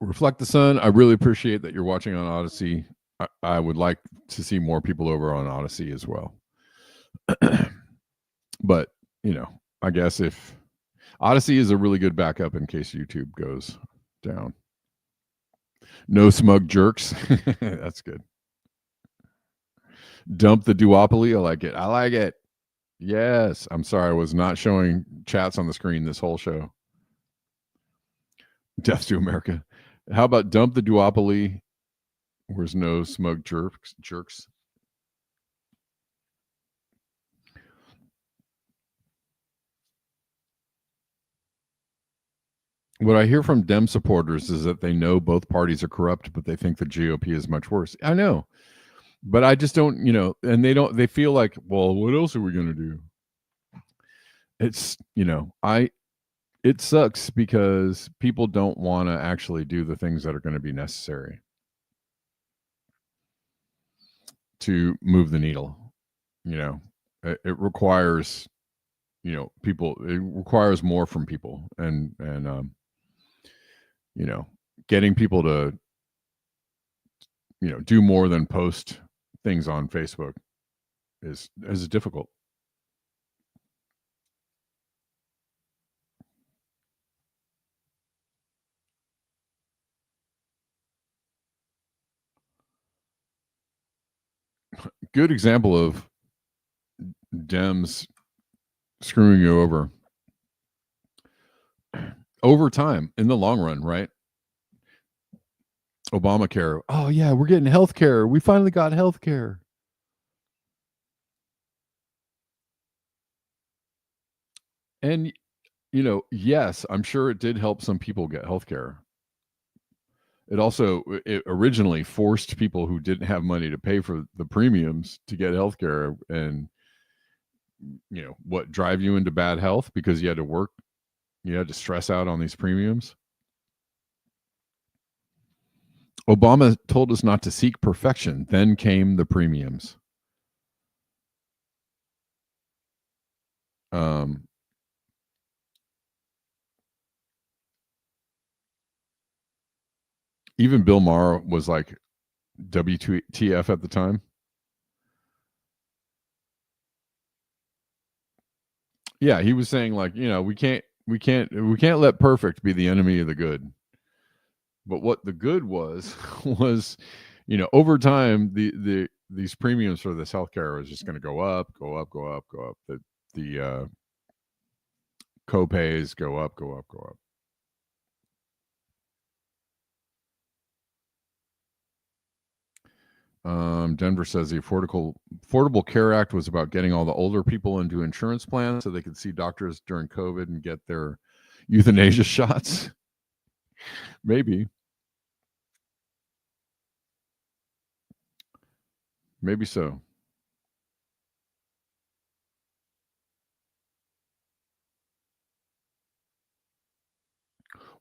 Reflect the Sun, I really appreciate that you're watching on Odyssey. I would like to see more people over on Odyssey as well. But, I guess if Odyssey is a really good backup in case YouTube goes down. No smug jerks. That's good. Dump the duopoly. I like it. I like it. Yes. I'm sorry, I was not showing chats on the screen this whole show. Death to America. How about dump the duopoly? Where's no smug jerks? What I hear from Dem supporters is that they know both parties are corrupt, but they think the GOP is much worse. I know, but I just don't, and they feel like, well, what else are we going to do? It's, it sucks because people don't want to actually do the things that are going to be necessary to move the needle. It requires, people, it requires more from people, and getting people to do more than post things on Facebook is difficult. Good example of Dems screwing you over time in the long run, right? Obamacare. Oh yeah, we're getting health care. We finally got health care. And yes, I'm sure it did help some people get health care. It originally forced people who didn't have money to pay for the premiums to get health care, and what drive you into bad health because you had to work, you had to stress out on these premiums. Obama told us not to seek perfection. Then came the premiums. Even Bill Maher was like, WTF at the time. Yeah, he was saying like, we can't let perfect be the enemy of the good. But what the good was over time these premiums for this healthcare was just going to go up. The co-pays go up. Denver says the Affordable Care Act was about getting all the older people into insurance plans so they could see doctors during COVID and get their euthanasia shots. Maybe so.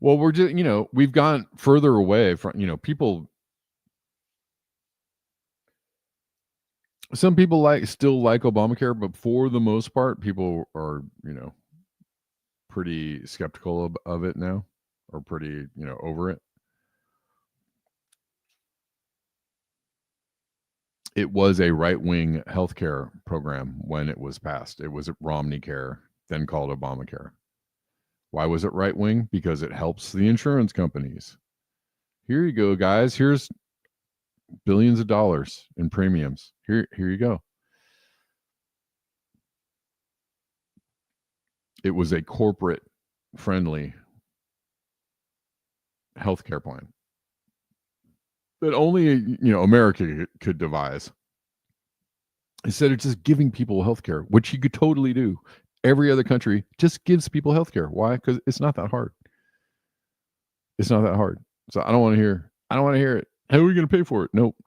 Well, we're just, we've gone further away from, people. Some people still like Obamacare, but for the most part, people are, pretty skeptical of it now, or pretty, over it. It was a right-wing healthcare program when it was passed. It was Romney Care, then called Obamacare. Why was it right-wing? Because it helps the insurance companies. Here you go, guys. Here's billions of dollars in premiums. Here you go. It was a corporate-friendly healthcare plan that only America could devise. Instead of just giving people healthcare, which you could totally do. Every other country just gives people healthcare. Why? Because it's not that hard. It's not that hard. So I don't want to hear it. How are we going to pay for it? Nope.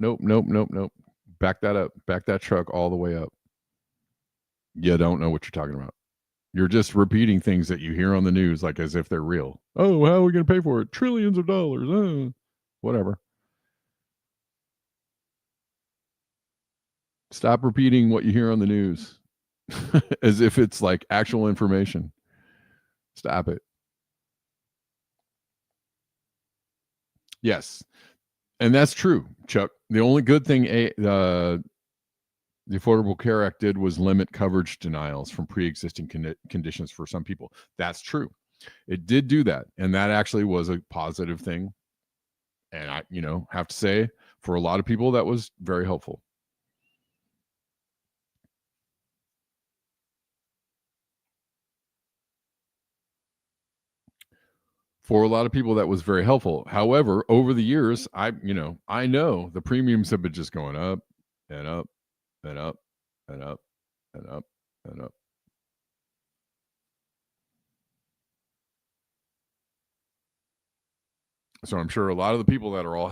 Back that up. Back that truck all the way up. You don't know what you're talking about. You're just repeating things that you hear on the news like as if they're real. Oh, how are we going to pay for it? Trillions of dollars. Whatever. Stop repeating what you hear on the news as if it's like actual information. Stop it. Yes. And that's true, Chuck. The only good thing the Affordable Care Act did was limit coverage denials from pre-existing conditions for some people. That's true. It did do that. And that actually was a positive thing. And I, have to say, for a lot of people, that was very helpful. For a lot of people, that was very helpful. However, over the years, I know the premiums have been just going up and up and up and up and up and up. So I'm sure a lot of the people that are all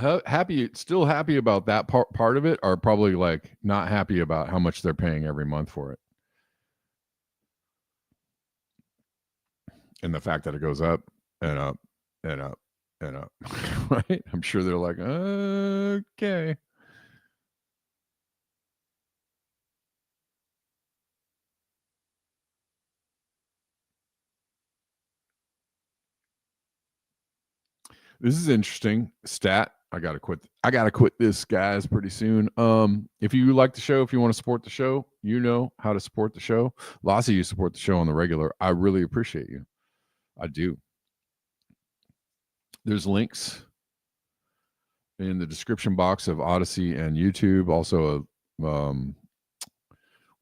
still happy about that part of it are probably like not happy about how much they're paying every month for it. And the fact that it goes up and up and up and up, right? I'm sure they're like, okay. This is interesting stat. I gotta quit this, guys, pretty soon. If you like the show, if you want to support the show, you know how to support the show. Lots of you support the show on the regular. I really appreciate you. I do. There's links in the description box of Odyssey and YouTube. Also,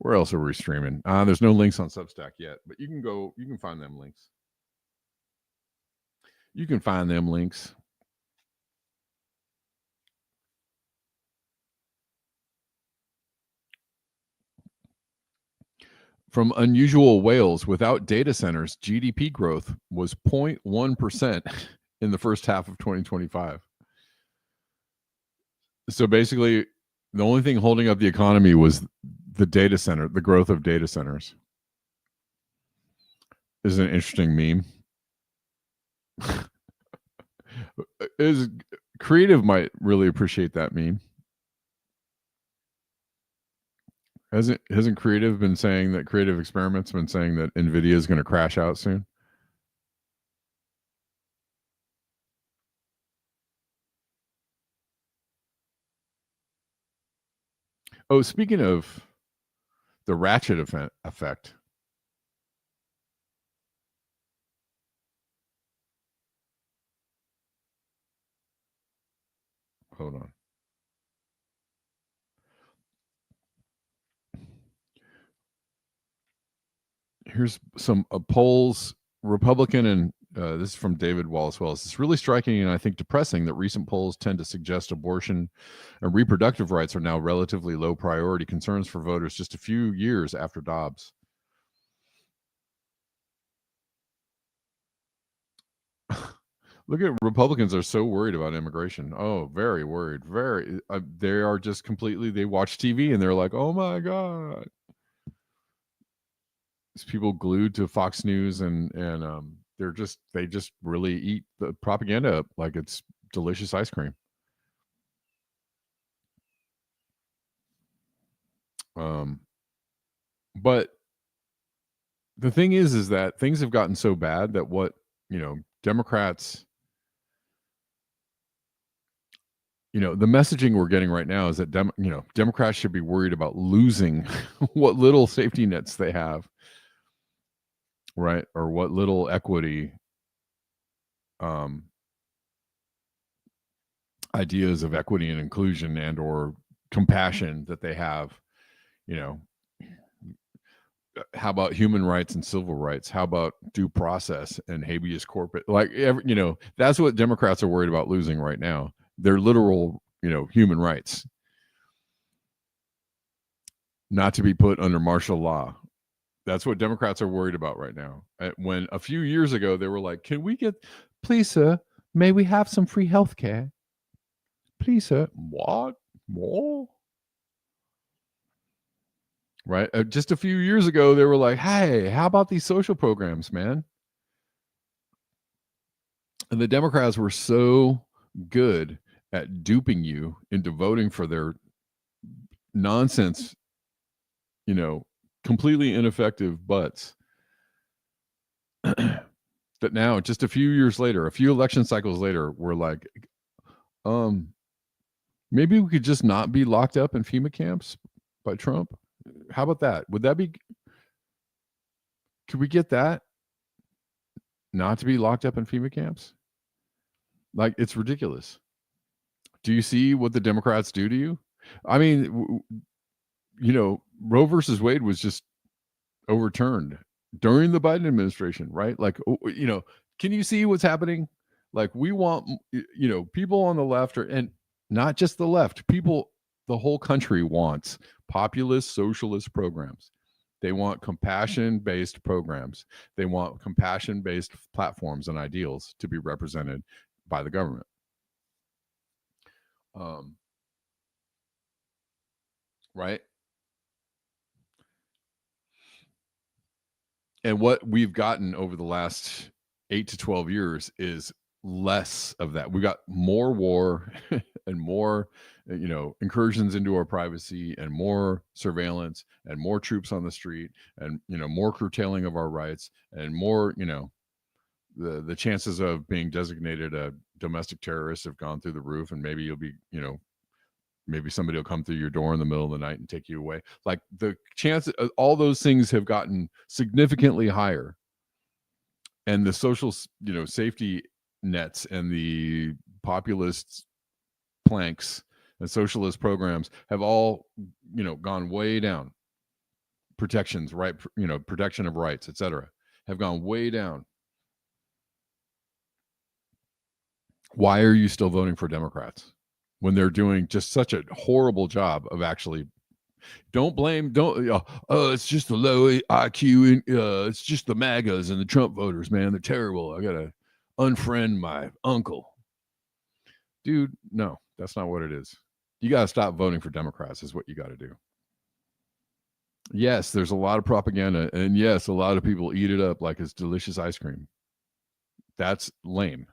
where else are we streaming? There's no links on Substack yet, but you can find them links. You can find them links. From unusual whales, without data centers, GDP growth was 0.1% in the first half of 2025. So basically, the only thing holding up the economy was the data center, the growth of data centers. This is an interesting meme. Is Creative might really appreciate that meme. Hasn't Creative been saying that Creative Experiments been saying that NVIDIA is going to crash out soon? Oh, speaking of the ratchet effect. Hold on. Here's some polls. Republican and this is from David Wallace Wells. It's really striking and I think depressing that recent polls tend to suggest abortion and reproductive rights are now relatively low priority concerns for voters just a few years after Dobbs. Look at Republicans are so worried about immigration. Oh, very worried. Very. They are just completely. They watch TV and they're like, "Oh my god!" These people glued to Fox News and they just really eat the propaganda up like it's delicious ice cream. But the thing is that things have gotten so bad that what Democrats. The messaging we're getting right now is that Democrats should be worried about losing what little safety nets they have, right? Or what little equity ideas of equity and inclusion and or compassion that they have. How about human rights and civil rights? How about due process and habeas corpus? That's what Democrats are worried about losing right now. Their literal, human rights, not to be put under martial law. That's what Democrats are worried about right now. When a few years ago they were like, "Can we please, sir, may we have some free health care? Please, sir." What? More? Right? Just a few years ago they were like, "Hey, how about these social programs, man?" And the Democrats were so good at duping you into voting for their nonsense, completely ineffective butts that now, just a few years later, a few election cycles later, we're like, maybe we could just not be locked up in FEMA camps by Trump. How about that? Would that be, could we get that? Not to be locked up in FEMA camps? Like, it's ridiculous. Do you see what the Democrats do to you? I mean, Roe versus Wade was just overturned during the Biden administration, right? Like, can you see what's happening? Like, we want, people on the left and not just the left, people, the whole country wants populist socialist programs. They want compassion-based programs. They want compassion-based platforms and ideals to be represented by the government. Right? And what we've gotten over the last 8 to 12 years is less of that. We got more war and more, incursions into our privacy and more surveillance and more troops on the street and, more curtailing of our rights and more, the chances of being designated a domestic terrorist have gone through the roof, and maybe you'll be, maybe somebody will come through your door in the middle of the night and take you away. Like the chance, all those things have gotten significantly higher, and the social, safety nets and the populist planks and socialist programs have all, gone way down. Protections, right? Protection of rights, etc., have gone way down. Why are you still voting for Democrats when they're doing just such a horrible job of actually? It's just the low IQ. It's just the MAGAs and the Trump voters, man. They're terrible. I gotta unfriend my uncle. Dude, no, that's not what it is. You gotta stop voting for Democrats is what you gotta do. Yes, there's a lot of propaganda, and yes, a lot of people eat it up like it's delicious ice cream. That's lame.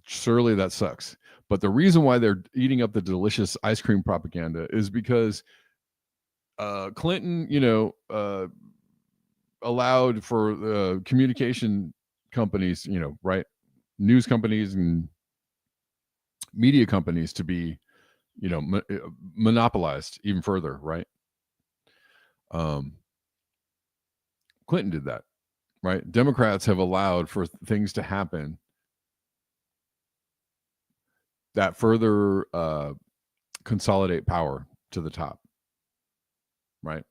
Surely that sucks. But the reason why they're eating up the delicious ice cream propaganda is because Clinton, allowed for communication companies, right? News companies and media companies to be, monopolized even further, right? Clinton did that, right? Democrats have allowed for things to happen that further consolidate power to the top, right?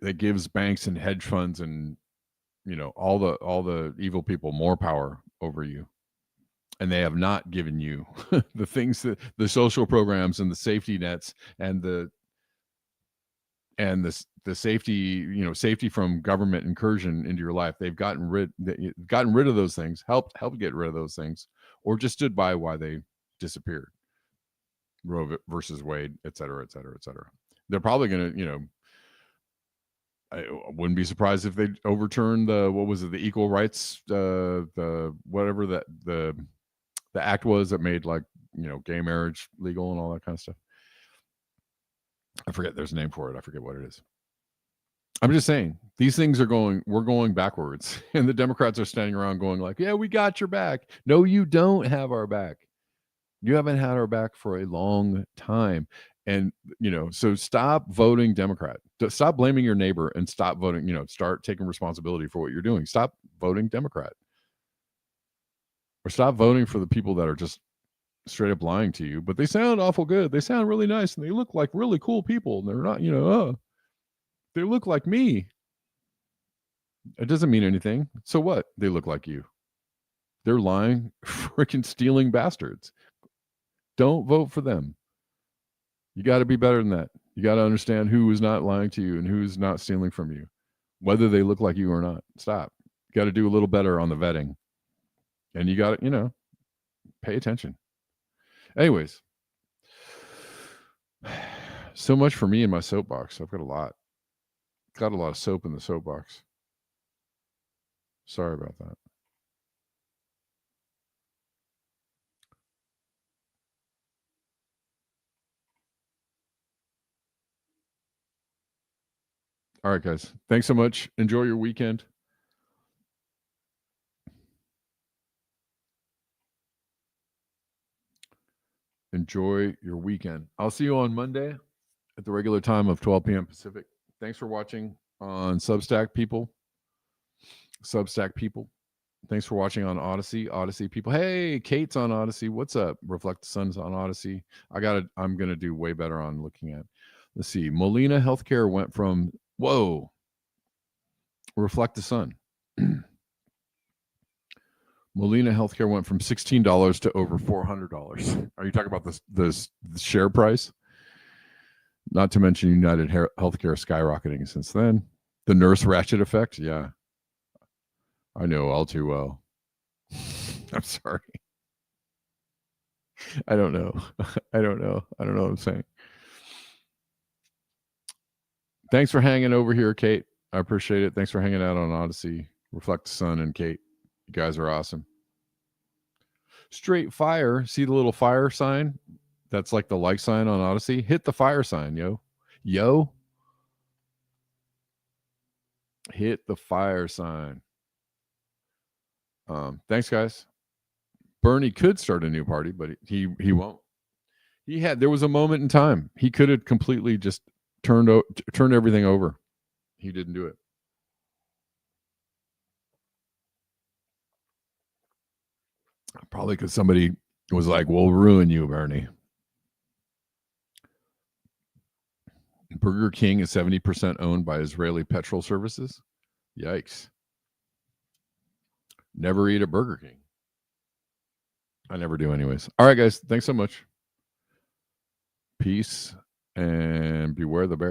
That gives banks and hedge funds and all the evil people more power over you, and they have not given you the things that the social programs and the safety nets and the safety, safety from government incursion into your life. They've gotten rid of those things, helped get rid of those things, or just stood by why they disappeared. Roe versus Wade, et cetera, et cetera, et cetera. They're probably going to, I wouldn't be surprised if they overturn the equal rights, the whatever that the act was that made gay marriage legal and all that kind of stuff. I forget, there's a name for it. I forget what it is. I'm just saying these things we're going backwards, and the Democrats are standing around going like, yeah, we got your back. No, you don't have our back. You haven't had our back for a long time. And, so stop voting Democrat. Stop blaming your neighbor and stop voting, start taking responsibility for what you're doing. Stop voting Democrat. Or stop voting for the people that are just straight up lying to you, but they sound awful good. They sound really nice and they look like really cool people. And they're not, they look like me. It doesn't mean anything. So what? They look like you. They're lying, freaking stealing bastards. Don't vote for them. You got to be better than that. You got to understand who is not lying to you and who's not stealing from you, whether they look like you or not. Stop. You got to do a little better on the vetting. And you got to, pay attention. Anyways, so much for me and my soapbox. I've got a lot of soap in the soapbox. Sorry about that. All right, guys. Thanks so much. Enjoy your weekend. Enjoy your weekend. I'll see you on Monday at the regular time of 12 p.m. Pacific. Thanks for watching on Substack people. Thanks for watching on Odyssey people. Hey, Kate's on Odyssey. What's up? Reflect the Sun's on Odyssey. I'm going to do way better on looking at. Let's see. Molina Healthcare went from, Reflect the Sun. Molina Healthcare went from $16 to over $400. Are you talking about the share price? Not to mention United Healthcare skyrocketing since then. The nurse ratchet effect, yeah. I know all too well. I'm sorry. I don't know. I don't know what I'm saying. Thanks for hanging over here, Kate. I appreciate it. Thanks for hanging out on Odyssey. Reflect the Sun and Kate. You guys are awesome. Straight fire. See the little fire sign? That's like the like sign on Odyssey. Hit the fire sign, yo. Hit the fire sign. Thanks, guys. Bernie could start a new party, but he won't. There was a moment in time he could have completely just turned everything over. He didn't do it. Probably because somebody was like, "We'll ruin you, Bernie." Burger King is 70% owned by Israeli petrol services. Yikes. Never eat at Burger King. I never do anyways. All right, guys. Thanks so much. Peace and beware the bear.